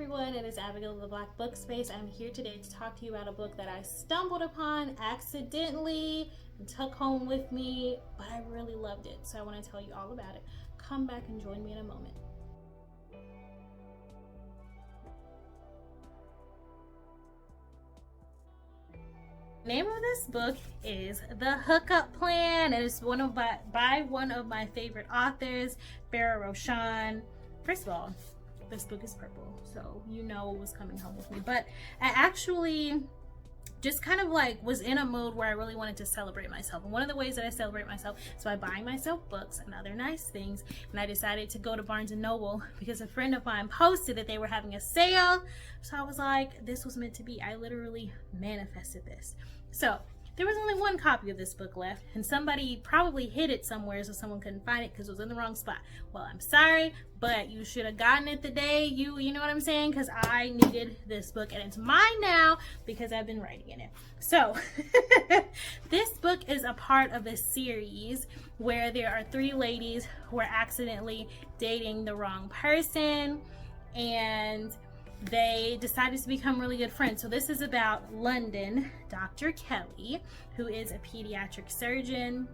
everyone, it is Abigail of the Black Book Space. I'm here today to talk to you about a book that I stumbled upon accidentally and took home with me, but I really loved it, so I want to tell you all about it. Come back and join me in a moment. The name of this book is The Hookup Plan. It is by one of my favorite authors, Farrah Rochon. First of all, this book is purple, so you know it was coming home with me. But I actually just kind of like was in a mood where I really wanted to celebrate myself. And one of the ways that I celebrate myself is by buying myself books and other nice things. And I decided to go to Barnes & Noble because a friend of mine posted that they were having a sale. So I was like, this was meant to be. I literally manifested this. So there was only one copy of this book left, and somebody probably hid it somewhere so someone couldn't find it because it was in the wrong spot. Well, I'm sorry, but you should have gotten it the day you know what I'm saying, because I needed this book, and it's mine now because I've been writing in it. So this book is a part of a series where there are three ladies who are accidentally dating the wrong person, and they decided to become really good friends. So this is about London, Dr. Kelly, who is a pediatric surgeon,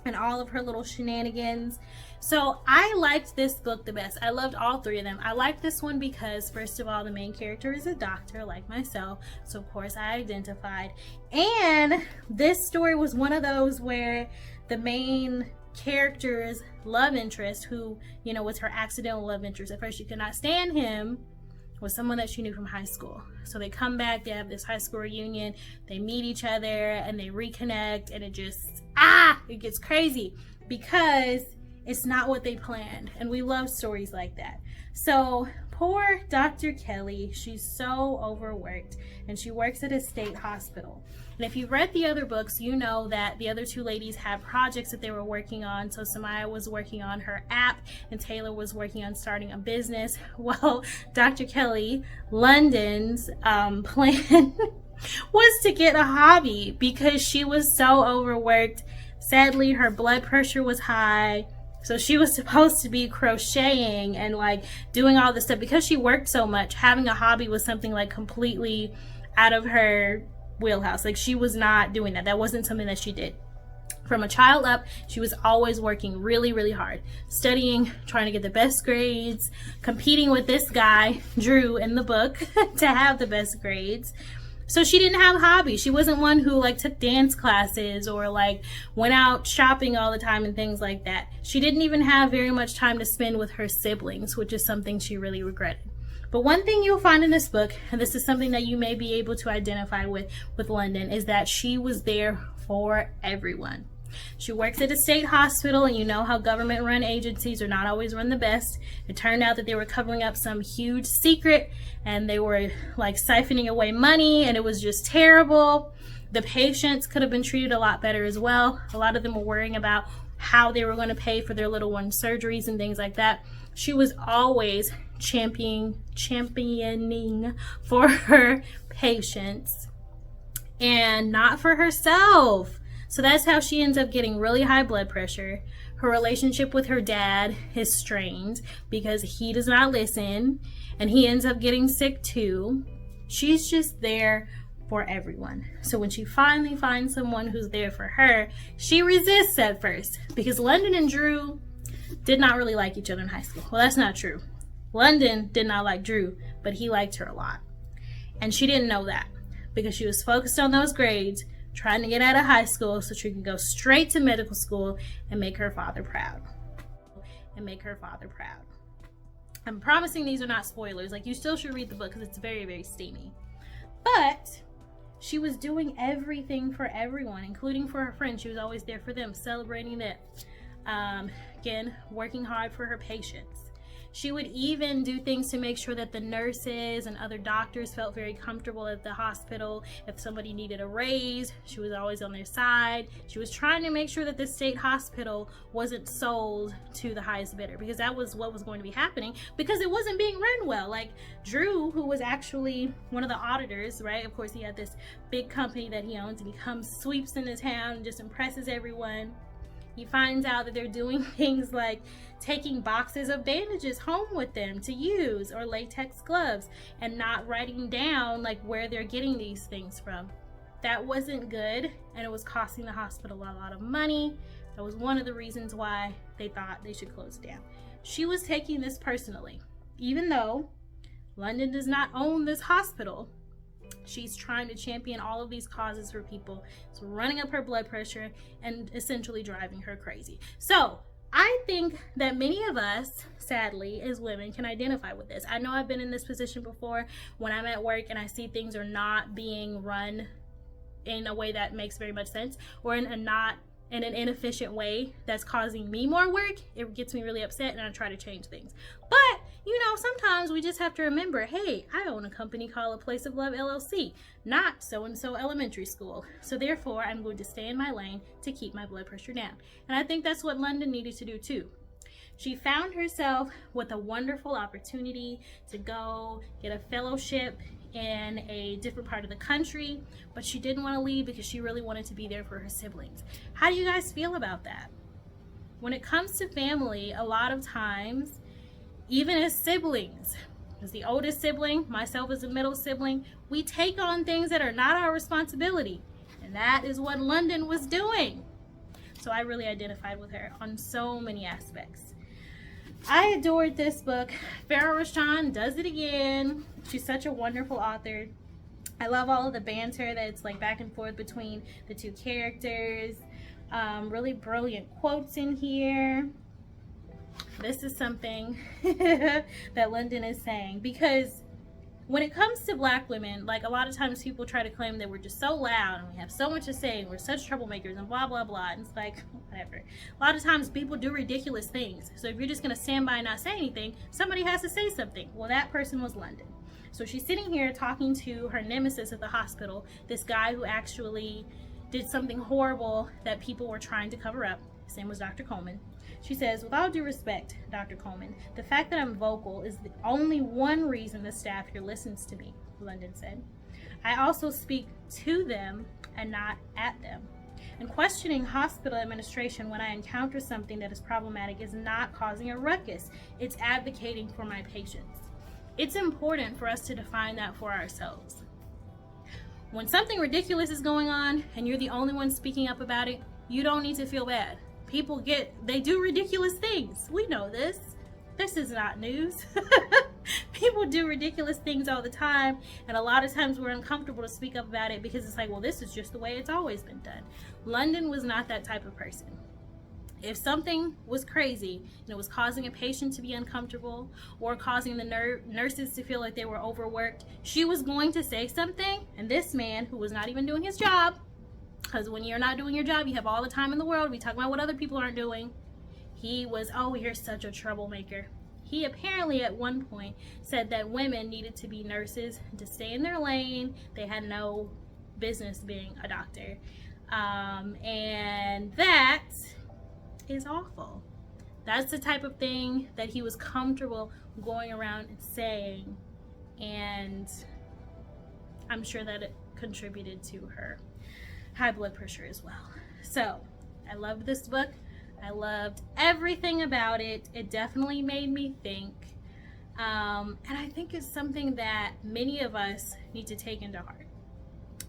and all of her little shenanigans. So I liked this book the best. I loved all three of them. I liked this one because, first of all, the main character is a doctor like myself, so of course I identified. And this story was one of those where the main character's love interest, who, you know, was her accidental love interest. At first she could not stand him, was someone that she knew from high school. So they come back, they have this high school reunion, they meet each other and they reconnect, and it just, it gets crazy because it's not what they planned. And we love stories like that. So poor Dr. Kelly, she's so overworked, and she works at a state hospital. And if you've read the other books, you know that the other two ladies had projects that they were working on. So Samaya was working on her app and Taylor was working on starting a business. Well, Dr. Kelly, London's plan was to get a hobby because she was so overworked. Sadly, her blood pressure was high. So she was supposed to be crocheting and like doing all this stuff. Because she worked so much, having a hobby was something like completely out of her wheelhouse. Like, she was not doing that. That wasn't something that she did. From a child up, she was always working really, really hard, studying, trying to get the best grades, competing with this guy, Drew, in the book to have the best grades. So she didn't have hobbies. She wasn't one who like took dance classes or like went out shopping all the time and things like that. She didn't even have very much time to spend with her siblings, which is something she really regretted. But one thing you'll find in this book, and this is something that you may be able to identify with London, is that she was there for everyone. She works at a state hospital, and you know how government-run agencies are not always run the best. It turned out that they were covering up some huge secret, and they were like siphoning away money, and it was just terrible. The patients could have been treated a lot better as well. A lot of them were worrying about how they were going to pay for their little one's surgeries and things like that. She was always championing for her patients and not for herself. So that's how she ends up getting really high blood pressure. Her relationship with her dad is strained because he does not listen, and he ends up getting sick too. She's just there for everyone. So when she finally finds someone who's there for her, she resists at first because London and Drew did not really like each other in high school. Well, that's not true. London did not like Drew, but he liked her a lot. And she didn't know that because she was focused on those grades, trying to get out of high school so she could go straight to medical school and make her father proud. I'm promising these are not spoilers. Like, you still should read the book because it's very, very steamy. But she was doing everything for everyone, including for her friends. She was always there for them, celebrating them. Again, working hard for her patients. She would even do things to make sure that the nurses and other doctors felt very comfortable at the hospital. If somebody needed a raise, she was always on their side. She was trying to make sure that the state hospital wasn't sold to the highest bidder, because that was what was going to be happening, because it wasn't being run well. Like, Drew, who was actually one of the auditors, right? Of course, he had this big company that he owns, and he comes, sweeps into town and just impresses everyone. He finds out that they're doing things like taking boxes of bandages home with them to use, or latex gloves, and not writing down like where they're getting these things from. That wasn't good, and it was costing the hospital a lot of money. That was one of the reasons why they thought they should close it down. She was taking this personally. Even though London does not own this hospital, she's trying to champion all of these causes for people. It's running up her blood pressure and essentially driving her crazy. So I think that many of us, sadly, as women, can identify with this. I know I've been in this position before when I'm at work and I see things are not being run in a way that makes very much sense, or in an inefficient way that's causing me more work. It gets me really upset, and I try to change things. But sometimes we just have to remember, hey, I own a company called A Place of Love LLC, not so-and-so elementary school. So therefore, I'm going to stay in my lane to keep my blood pressure down. And I think that's what London needed to do too. She found herself with a wonderful opportunity to go get a fellowship in a different part of the country, but she didn't want to leave because she really wanted to be there for her siblings. How do you guys feel about that? When it comes to family, a lot of times, even as siblings, as the oldest sibling, myself as the middle sibling, we take on things that are not our responsibility. And that is what London was doing. So I really identified with her on so many aspects. I adored this book. Farrah Rashan does it again. She's such a wonderful author. I love all of the banter that's like back and forth between the two characters. Really brilliant quotes in here. This is something that London is saying, because when it comes to Black women, like a lot of times people try to claim that we're just so loud and we have so much to say and we're such troublemakers and blah blah blah, and it's like whatever. A lot of times people do ridiculous things, so if you're just gonna stand by and not say anything, somebody has to say something. Well, that person was London. So she's sitting here talking to her nemesis at the hospital, this guy who actually did something horrible that people were trying to cover up. His name was Dr. Coleman. She says, with all due respect, Dr. Coleman, the fact that I'm vocal is the only one reason the staff here listens to me, London said. I also speak to them and not at them. And questioning hospital administration when I encounter something that is problematic is not causing a ruckus. It's advocating for my patients. It's important for us to define that for ourselves. When something ridiculous is going on and you're the only one speaking up about it, you don't need to feel bad. People they do ridiculous things. We know this. This is not news. People do ridiculous things all the time, and a lot of times we're uncomfortable to speak up about it because it's like, well, this is just the way it's always been done. London was not that type of person. If something was crazy and it was causing a patient to be uncomfortable or causing the nurses to feel like they were overworked, she was going to say something, and this man, who was not even doing his job, because when you're not doing your job, you have all the time in the world. We talk about what other people aren't doing. He was, oh, you're such a troublemaker. He apparently at one point said that women needed to be nurses to stay in their lane. They had no business being a doctor. And that is awful. That's the type of thing that he was comfortable going around and saying. And I'm sure that it contributed to her high blood pressure as well. So I loved this book. I loved everything about it. It definitely made me think. And I think it's something that many of us need to take into heart.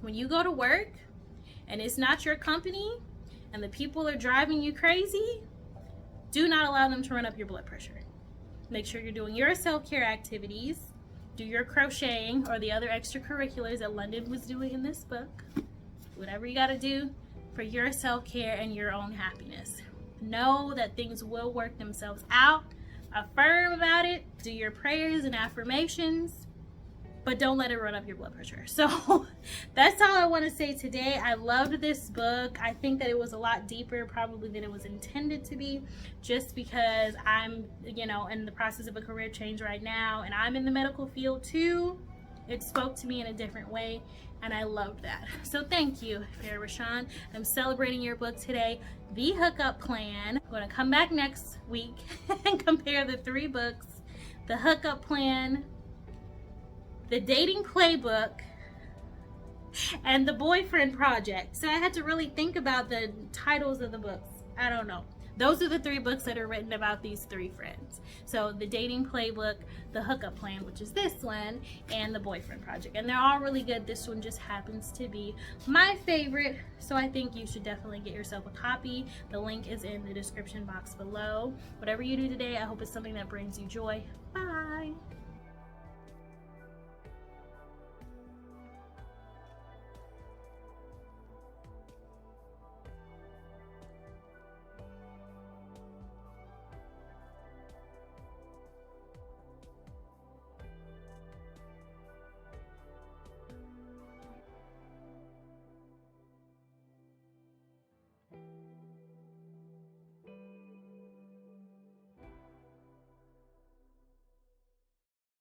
When you go to work and it's not your company and the people are driving you crazy, do not allow them to run up your blood pressure. Make sure you're doing your self-care activities. Do your crocheting or the other extracurriculars that London was doing in this book. Whatever you got to do for your self-care and your own happiness. Know that things will work themselves out. Affirm about it. Do your prayers and affirmations. But don't let it run up your blood pressure. So that's all I want to say today. I loved this book. I think that it was a lot deeper probably than it was intended to be, just because I'm, in the process of a career change right now, and I'm in the medical field too. It spoke to me in a different way, and I loved that. So thank you, Farrah Rashan. I'm celebrating your book today, The Hookup Plan. I'm going to come back next week and compare the 3 books, The Hookup Plan, The Dating Playbook, and The Boyfriend Project. So I had to really think about the titles of the books. I don't know. Those are the 3 books that are written about these 3 friends. So the Dating Playbook, the Hookup Plan, which is this one, and the Boyfriend Project. And they're all really good. This one just happens to be my favorite. So I think you should definitely get yourself a copy. The link is in the description box below. Whatever you do today, I hope it's something that brings you joy. Bye.